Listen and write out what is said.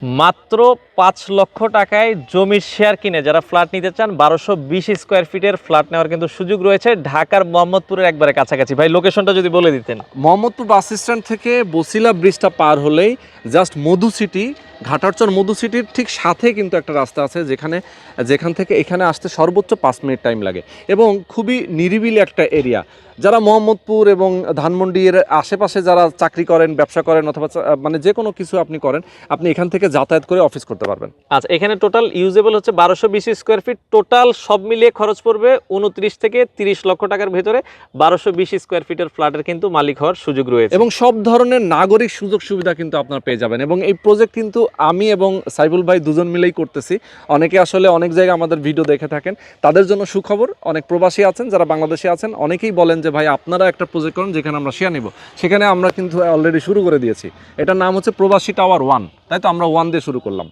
মাত্র ৫ লক্ষ টাকায় জমির শেয়ার কিনে যারা ফ্ল্যাট নিতে চান ১২২০ স্কোয়ার ফিটের ফ্ল্যাট নেওয়ার কিন্তু সুযোগ রয়েছে ঢাকার মোহাম্মদপুরের একবারে কাছাকাছি। ভাই লোকেশনটা যদি বলে দিতেন। মোহাম্মদপুর বাস স্ট্যান্ড থেকে বসিলা ব্রিজটা পার হলেই জাস্ট মধু সিটি, ঘাটারচর মধু সিটির ঠিক সাথে কিন্তু একটা রাস্তা আছে যেখান থেকে এখানে আসতে সর্বোচ্চ 5 মিনিট টাইম লাগে এবং খুবই নিরিবিলি একটা এরিয়া। যারা মোহাম্মদপুর এবং ধানমন্ডির আশেপাশে যারা চাকরি করেন, ব্যবসা করেন অথবা মানে যে কোনো কিছু আপনি করেন, আপনি এখান থেকে যাতায়াত করে অফিস করতে পারবেন। আচ্ছা, এখানে টোটাল ইউজেবল হচ্ছে ১২২০ স্কোয়ার ফিট। টোটাল সব মিলিয়ে খরচ পড়বে ২৯ থেকে ৩০ লক্ষ টাকার ভেতরে ১২২০ স্কোয়ার ফিটের ফ্ল্যাটের কিন্তু মালিক হওয়ার সুযোগ রয়েছে এবং সব ধরনের নাগরিক সুযোগ সুবিধা কিন্তু আপনারা পেয়ে যাবেন। এবং এই প্রজেক্ট কিন্তু আমি এবং সাইফুল ভাই দুজন মিলেই করতেছি। অনেকে আসলে অনেক জায়গায় আমাদের ভিডিও দেখে থাকেন, তাদের জন্য সুখবর। অনেক প্রবাসী আছেন, যারা বাংলাদেশে আছেন, অনেকেই বলেন যে ভাই আপনারা একটা প্রজেক্ট করুন যেখানে আমরা শেয়ার নিব। সেখানে আমরা কিন্তু অলরেডি শুরু করে দিয়েছি। এটার নাম হচ্ছে প্রবাসী টাওয়ার 1, তাই তো আমরা 1 দিয়ে শুরু করলাম।